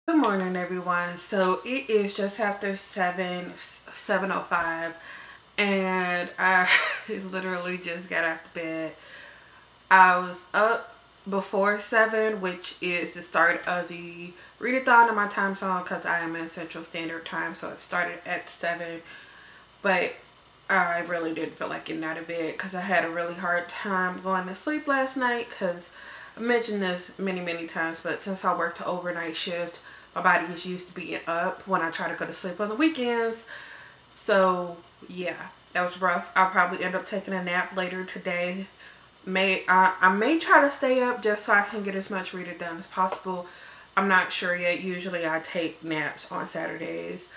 Good morning, everyone. So it is just after 7:05, and I literally just got out of bed. I was up before 7, which is the start of the readathon in my time zone because I am in Central Standard Time, so it started at 7. But I really didn't feel like getting out of bed because I had a really hard time going to sleep last night because I mentioned this many times, but since I worked the overnight shift, my body is used to being up when I try to go to sleep on the weekends. So yeah, that was rough. I'll probably end up taking a nap later today. I may try to stay up just so I can get as much reading done as possible. I'm not sure yet. Usually I take naps on Saturdays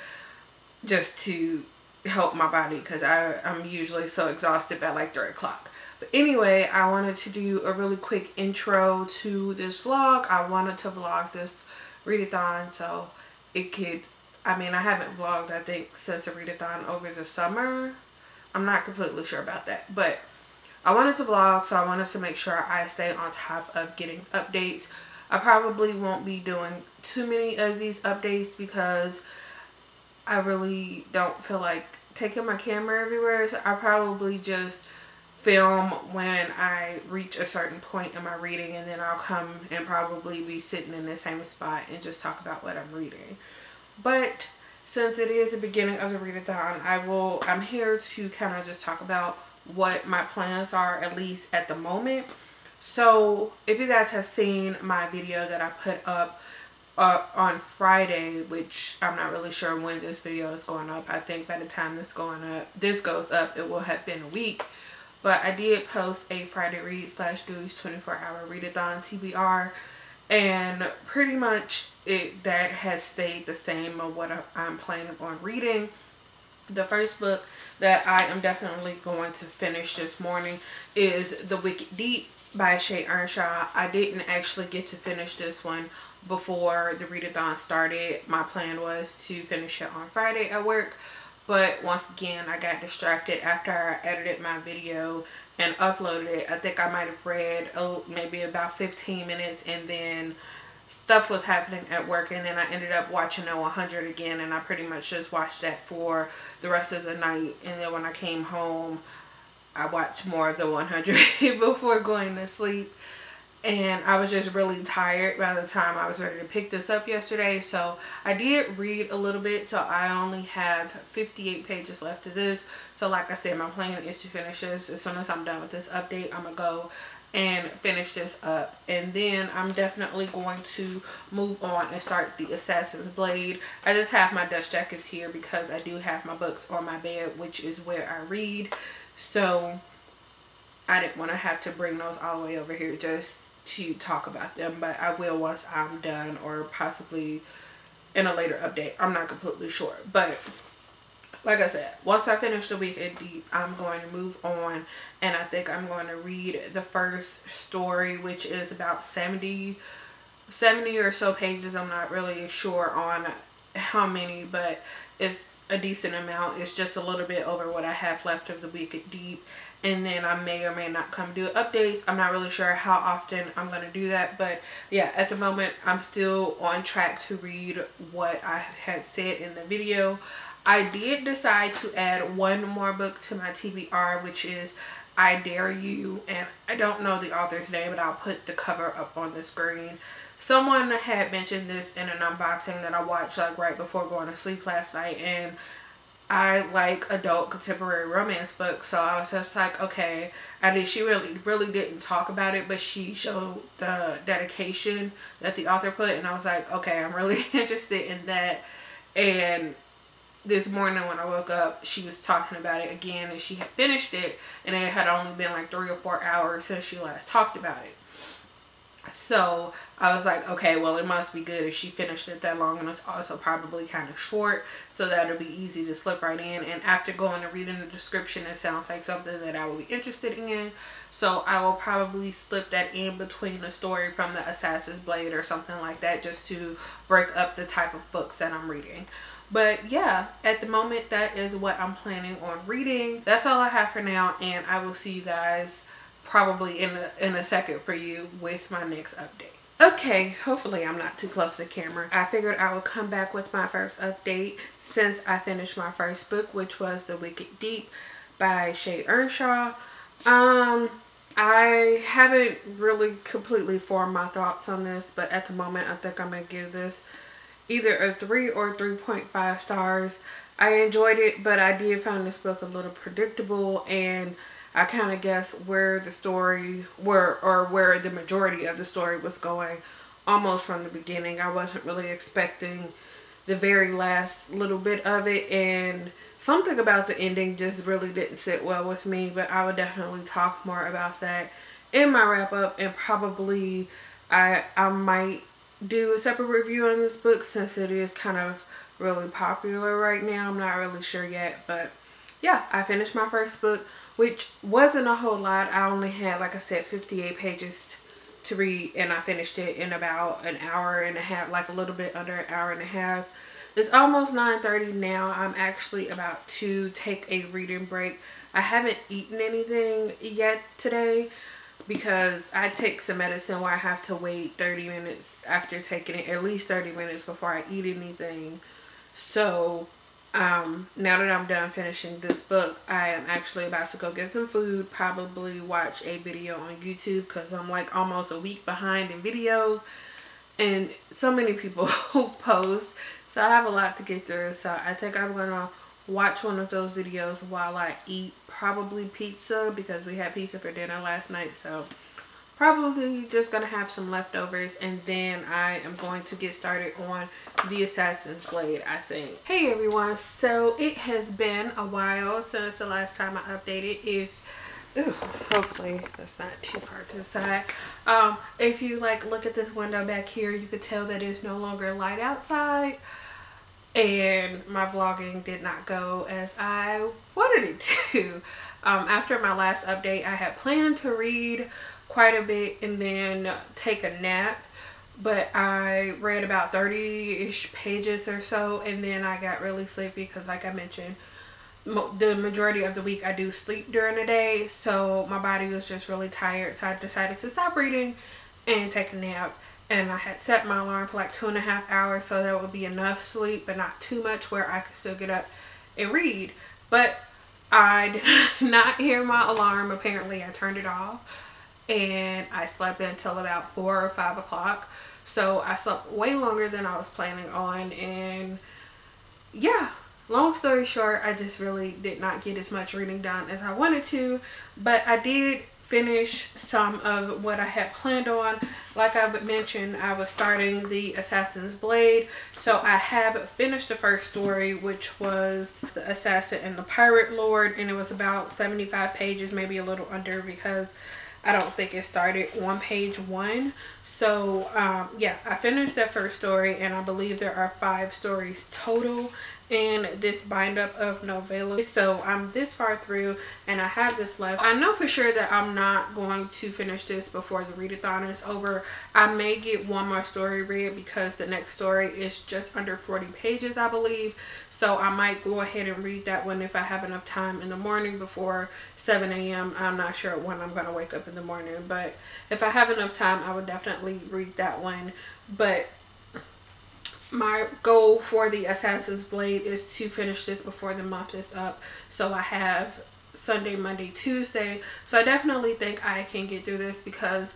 just to help my body because I'm usually so exhausted by like 3 o'clock. But anyway, I wanted to do a really quick intro to this vlog. I wanted to vlog this readathon so it could, I haven't vlogged I think since a readathon over the summer. I'm not completely sure about that, but I wanted to vlog, so I wanted to make sure I stay on top of getting updates. I probably won't be doing too many of these updates because I really don't feel like taking my camera everywhere, so I probably just film when I reach a certain point in my reading, and then I'll come and probably be sitting in the same spot and just talk about what I'm reading. But since it is the beginning of the readathon, I'm here to kind of just talk about what my plans are, at least at the moment. So if you guys have seen my video that I put up on Friday, which I'm not really sure when this video is going up. I think by the time this goes up, it will have been a week. But I did post a Friday Read / Dewey's 24-hour readathon TBR, and pretty much that has stayed the same of what I'm planning on reading. The first book that I am definitely going to finish this morning is The Wicked Deep by Shay Earnshaw. I didn't actually get to finish this one before the readathon started. My plan was to finish it on Friday at work, but once again I got distracted after I edited my video and uploaded it. I think I might have read maybe about 15 minutes, and then stuff was happening at work, and then I ended up watching the 100 again, and I pretty much just watched that for the rest of the night. And then when I came home, I watched more of the 100 before going to sleep, and I was just really tired by the time I was ready to pick this up yesterday. So I did read a little bit, so I only have 58 pages left of this. So like I said, my plan is to finish this. As soon as I'm done with this update, I'm gonna go and finish this up, and then I'm definitely going to move on and start the Assassin's Blade. I just have my dust jackets here because I do have my books on my bed, which is where I read, so I didn't want to have to bring those all the way over here just to talk about them, but I will once I'm done, or possibly in a later update. I'm not completely sure, but like I said, once I finish The Wicked Deep, I'm going to move on, and I think I'm going to read the first story, which is about 70 or so pages. I'm not really sure on how many, but it's a decent amount. It's just a little bit over what I have left of The Wicked Deep, and then I may or may not come do updates. I'm not really sure how often I'm going to do that, but yeah, at the moment I'm still on track to read what I had said in the video. I did decide to add one more book to my TBR, which is I Dare You, and I don't know the author's name, but I'll put the cover up on the screen. Someone had mentioned this in an unboxing that I watched like right before going to sleep last night, and I like adult contemporary romance books, so I was just like, okay. She really didn't talk about it, but she showed the dedication that the author put, and I was like, okay, I'm really interested in that. And this morning when I woke up, she was talking about it again, and she had finished it, and it had only been like 3 or 4 hours since she last talked about it. So I was like, okay, well, it must be good if she finished it that long, and it's also probably kind of short, so that it'll be easy to slip right in. And after going and reading the description, it sounds like something that I will be interested in, so I will probably slip that in between a story from the Assassin's Blade or something like that, just to break up the type of books that I'm reading. But yeah, at the moment, that is what I'm planning on reading. That's all I have for now, and I will see you guys probably in a second for you with my next update. Okay, hopefully I'm not too close to the camera. I figured I would come back with my first update since I finished my first book, which was The Wicked Deep by Shay Earnshaw. I haven't really completely formed my thoughts on this, but at the moment I think I'm going to give this either a 3 or 3.5 stars. I enjoyed it, but I did find this book a little predictable, and I kind of guessed where the story where the majority of the story was going almost from the beginning. I wasn't really expecting the very last little bit of it, and something about the ending just really didn't sit well with me, but I would definitely talk more about that in my wrap up, and probably I might do a separate review on this book since it is kind of really popular right now. I'm not really sure yet, but yeah, I finished my first book, which wasn't a whole lot. I only had, like I said, 58 pages to read, and I finished it in about an hour and a half, like a little bit under an hour and a half. It's almost 9:30 now. I'm actually about to take a reading break. I haven't eaten anything yet today because I take some medicine where I have to wait 30 minutes after taking it, at least 30 minutes before I eat anything. So now that I'm done finishing this book, I am actually about to go get some food, probably watch a video on YouTube because I'm like almost a week behind in videos, and so many people post, so I have a lot to get through. So I think I'm gonna watch one of those videos while I eat probably pizza, because we had pizza for dinner last night. So probably just gonna have some leftovers, and then I am going to get started on the Assassin's Blade, I think. Hey everyone, so it has been a while since the last time I updated. Hopefully that's not too far to the side. If you like look at this window back here, you could tell that it's no longer light outside, and my vlogging did not go as I wanted it to. After my last update, I had planned to read quite a bit and then take a nap, but I read about 30-ish pages or so, and then I got really sleepy because, like I mentioned, the majority of the week I do sleep during the day, so my body was just really tired, so I decided to stop reading and take a nap. And I had set my alarm for like 2.5 hours, so that would be enough sleep but not too much where I could still get up and read. But I did not hear my alarm. Apparently I turned it off, and I slept until about 4 or 5 o'clock. So I slept way longer than I was planning on, and yeah, long story short, I just really did not get as much reading done as I wanted to, but I did finish some of what I had planned on. Like I mentioned, I was starting the Assassin's Blade, so I have finished the first story, which was The Assassin and the Pirate Lord, and it was about 75 pages, maybe a little under, because I don't think it started on page 1. So yeah, I finished that first story, and I believe there are 5 stories total in this bind up of novellas. So I'm this far through and I have this left. I know for sure that I'm not going to finish this before the readathon is over. I may get one more story read because the next story is just under 40 pages, I believe. So I might go ahead and read that one if I have enough time in the morning before 7 a.m. I'm not sure when I'm going to wake up in the morning, but if I have enough time, I would definitely read that one. But my goal for the Assassin's Blade is to finish this before the month is up. So I have Sunday, Monday, Tuesday. So I definitely think I can get through this because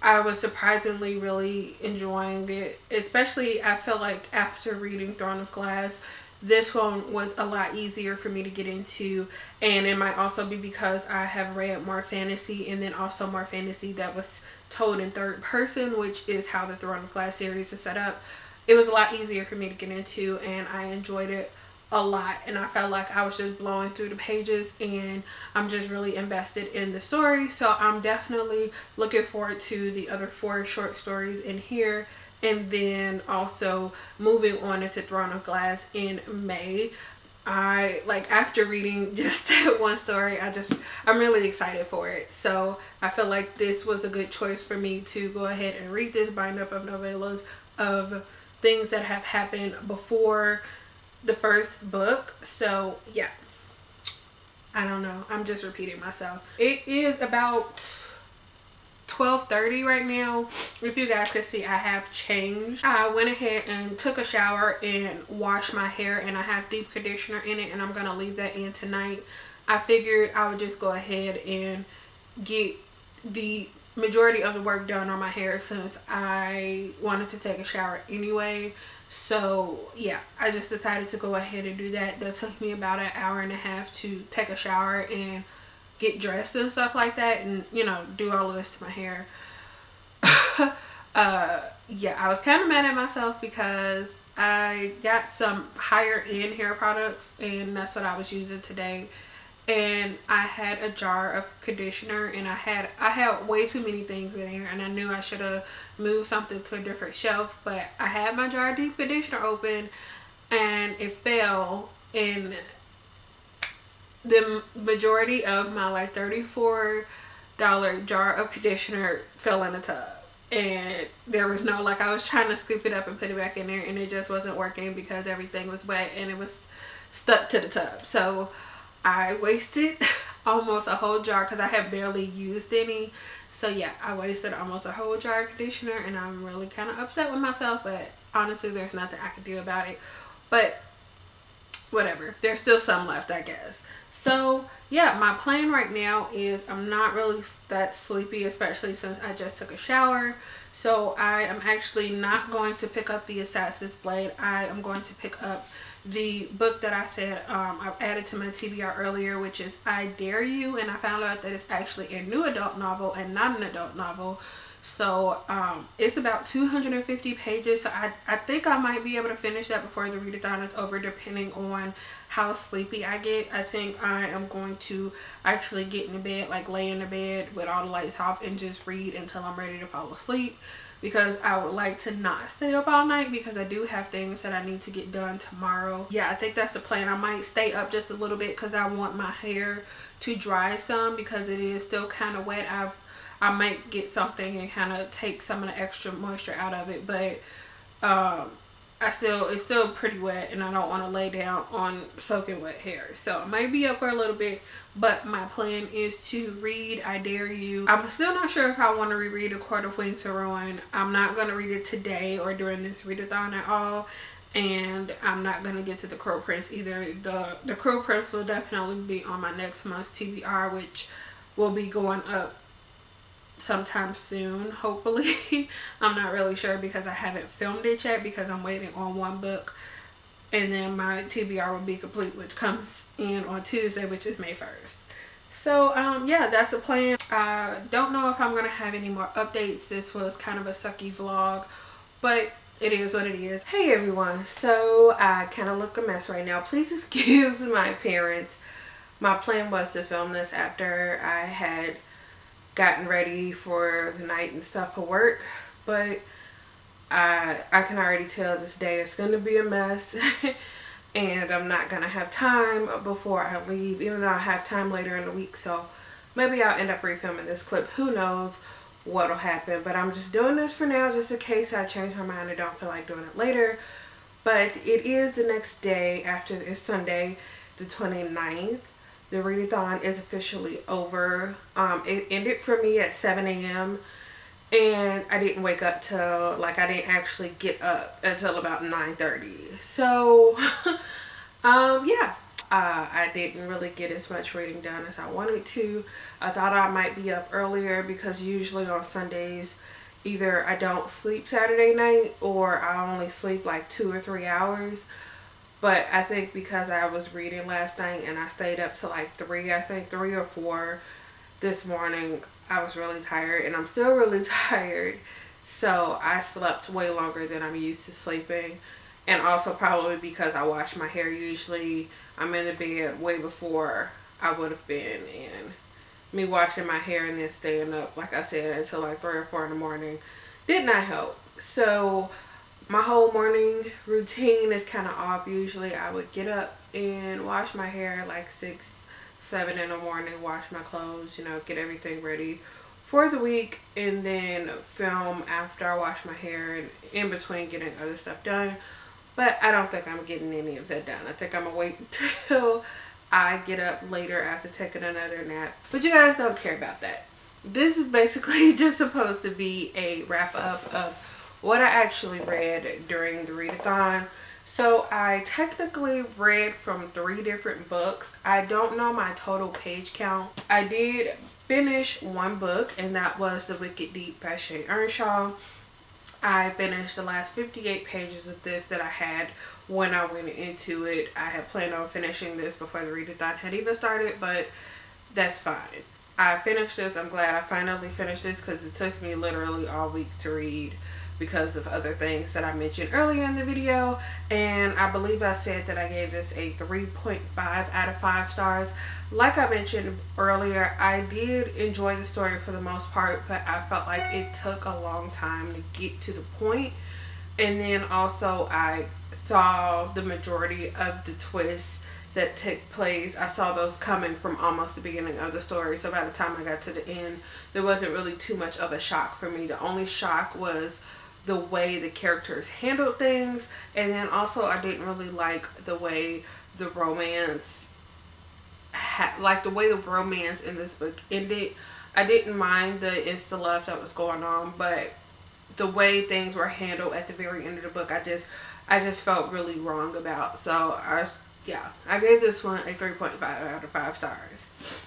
I was surprisingly really enjoying it. Especially, I feel like after reading Throne of Glass, this one was a lot easier for me to get into, and it might also be because I have read more fantasy, and then also more fantasy that was told in third person, which is how the Throne of Glass series is set up. It was a lot easier for me to get into, and I enjoyed it a lot, and I felt like I was just blowing through the pages, and I'm just really invested in the story. So I'm definitely looking forward to the other 4 short stories in here, and then also moving on into Throne of Glass in May. After reading just that one story, I'm really excited for it. So I feel like this was a good choice for me to go ahead and read this bind up of novellas of things that have happened before the first book. So yeah, I don't know, I'm just repeating myself. It is about 12:30 right now. If you guys can see, I have changed. I went ahead and took a shower and washed my hair, and I have deep conditioner in it, and I'm gonna leave that in tonight. I figured I would just go ahead and get the majority of the work done on my hair since I wanted to take a shower anyway. So yeah, I just decided to go ahead and do that. That took me about an hour and a half to take a shower and get dressed and stuff like that, and you know, do all of this to my hair. Yeah, I was kind of mad at myself because I got some higher end hair products, and that's what I was using today. And I had a jar of conditioner, and I had way too many things in there, and I knew I should have moved something to a different shelf, but I had my jar of deep conditioner open and it fell, and the majority of my like $34 jar of conditioner fell in the tub. And there was no, like, I was trying to scoop it up and put it back in there, and it just wasn't working because everything was wet and it was stuck to the tub. So I wasted almost a whole jar because I have barely used any. So yeah, I wasted almost a whole jar of conditioner, and I'm really kind of upset with myself, but honestly there's nothing I can do about it. But whatever, there's still some left, I guess. So yeah, my plan right now is I'm not really that sleepy, especially since I just took a shower. So I am actually not going to pick up the Assassin's Blade. I am going to pick up the book that I said I added to my TBR earlier, which is I Dare You, and I found out that it's actually a new adult novel and not an adult novel. So it's about 250 pages, so I think I might be able to finish that before the readathon is over, depending on how sleepy I get. I think I am going to actually get in the bed, like lay in the bed with all the lights off and just read until I'm ready to fall asleep, because I would like to not stay up all night because I do have things that I need to get done tomorrow. Yeah, I think that's the plan. I might stay up just a little bit because I want my hair to dry some, because it is still kind of wet. I might get something and kind of take some of the extra moisture out of it, but it's still pretty wet, and I don't want to lay down on soaking wet hair. So I might be up for a little bit, but my plan is to read I Dare You. I'm still not sure if I want to reread A Court of Wings to Ruin. I'm not going to read it today or during this readathon at all, and I'm not going to get to The Cruel Prince either. The Cruel Prince will definitely be on my next month's TBR, which will be going up sometime soon, hopefully. I'm not really sure because I haven't filmed it yet, because I'm waiting on one book, and then my TBR will be complete, which comes in on Tuesday, which is May 1st. So yeah, that's the plan. I don't know if I'm gonna have any more updates. This was kind of a sucky vlog, but it is what it is. Hey everyone, so I kind of look a mess right now. Please excuse my appearance. My plan was to film this after I had gotten ready for the night and stuff for work, but I can already tell this day is going to be a mess and I'm not going to have time before I leave, even though I have time later in the week. So maybe I'll end up refilming this clip. Who knows what'll happen, but I'm just doing this for now just in case I change my mind and don't feel like doing it later. But it is the next day after. It's Sunday the 29th. The readathon is officially over. It ended for me at 7 a.m. and I didn't wake up till, like, I didn't actually get up until about 9:30. So yeah, I didn't really get as much reading done as I wanted to. I thought I might be up earlier because usually on Sundays either I don't sleep Saturday night or I only sleep like 2 or 3 hours. But I think because I was reading last night and I stayed up till like 3, I think 3 or 4 this morning, I was really tired, and I'm still really tired. So I slept way longer than I'm used to sleeping. And also probably because I wash my hair. Usually I'm in the bed way before I would have been, and me washing my hair and then staying up, like I said, until like 3 or 4 in the morning did not help. So my whole morning routine is kind of off. Usually I would get up and wash my hair like 6, 7 in the morning, wash my clothes, you know, get everything ready for the week, and then film after I wash my hair and in between getting other stuff done. But I don't think I'm getting any of that done. I think I'm gonna wait until I get up later after taking another nap. But you guys don't care about that. this is basically just supposed to be a wrap up of what I actually read during the readathon. So I technically read from 3 different books. I don't know my total page count. I did finish one book, and that was The Wicked Deep by Shay Earnshaw. I finished the last 58 pages of this that I had when I went into it. I had planned on finishing this before the readathon had even started, but that's fine. I finished this. I'm glad I finally finished this because it took me literally all week to read because of other things that I mentioned earlier in the video. And I believe I said that I gave this a 3.5 out of 5 stars. Like I mentioned earlier, I did enjoy the story for the most part, but I felt like it took a long time to get to the point. And then also I saw the majority of the twists that took place. I saw those coming from almost the beginning of the story. So by the time I got to the end, there wasn't really too much of a shock for me. The only shock was the way the characters handled things. And then also I didn't really like the way the romance in this book ended. I didn't mind the insta love that was going on, but the way things were handled at the very end of the book, I just felt really wrong about. So I gave this one a 3.5 out of 5 stars.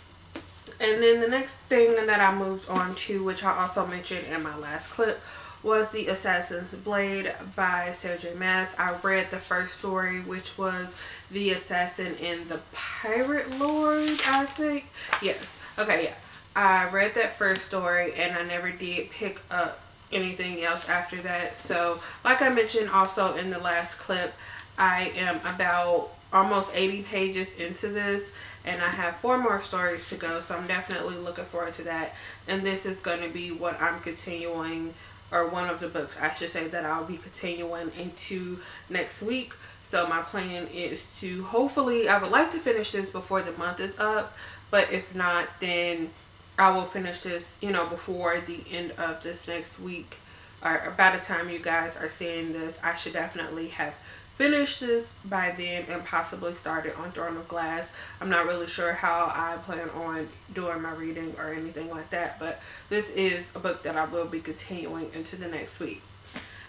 And then the next thing that I moved on to, which I also mentioned in my last clip, was The Assassin's Blade by Sarah J. Maas. I read the first story, which was The Assassin in the Pirate Lord, I think. Yes. Okay, yeah. I read that first story and I never did pick up anything else after that. So, like I mentioned also in the last clip, I am about almost 80 pages into this and I have 4 more stories to go, so I'm definitely looking forward to that. And this is going to be what I'm continuing, or one of the books I should say, that I'll be continuing into next week. So my plan is to hopefully, I would like to finish this before the month is up, but if not, then I will finish this, you know, before the end of this next week, or by the time you guys are seeing this, I should definitely have finished this by then and possibly started on Throne of Glass. I'm not really sure how I plan on doing my reading or anything like that, but this is a book that I will be continuing into the next week.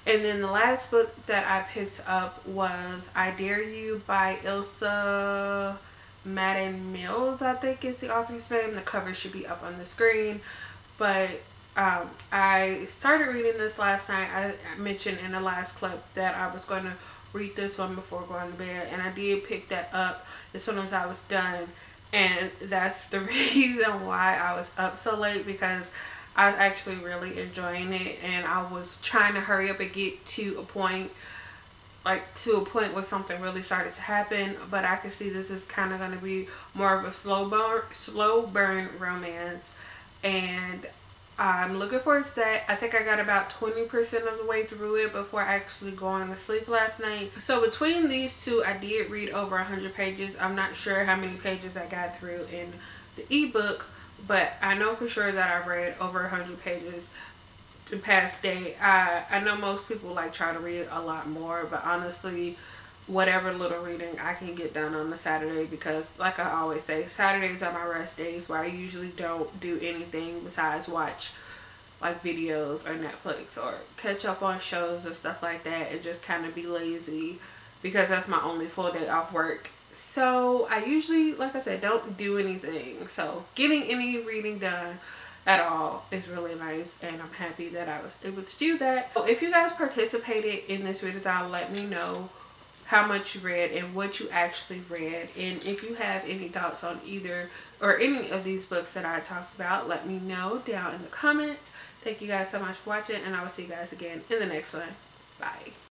And then the last book that I picked up was I Dare You by Ilsa Madden Mills, I think is the author's name. The cover should be up on the screen. But I started reading this last night. I mentioned in the last clip that I was going to read this one before going to bed, and I did pick that up as soon as I was done. And that's the reason why I was up so late, because I was actually really enjoying it and I was trying to hurry up and get to a point, where something really started to happen. But I can see this is kind of going to be more of a slow burn romance, and I'm looking forward to that. I think I got about 20% of the way through it before actually going to sleep last night. So between these two, I did read over 100 pages. I'm not sure how many pages I got through in the ebook, but I know for sure that I've read over 100 pages the past day. I know most people try to read a lot more, but honestly, whatever little reading I can get done on a Saturday, because like I always say, Saturdays are my rest days where I usually don't do anything besides watch videos or Netflix or catch up on shows or stuff like that, and just kind of be lazy, because that's my only full day off work. So I usually, like I said, don't do anything. So getting any reading done at all is really nice, and I'm happy that I was able to do that. So if you guys participated in this readathon, let me know how much you read and what you actually read, and if you have any thoughts on either or any of these books that I talked about, let me know down in the comments. Thank you guys so much for watching, and I will see you guys again in the next one. Bye.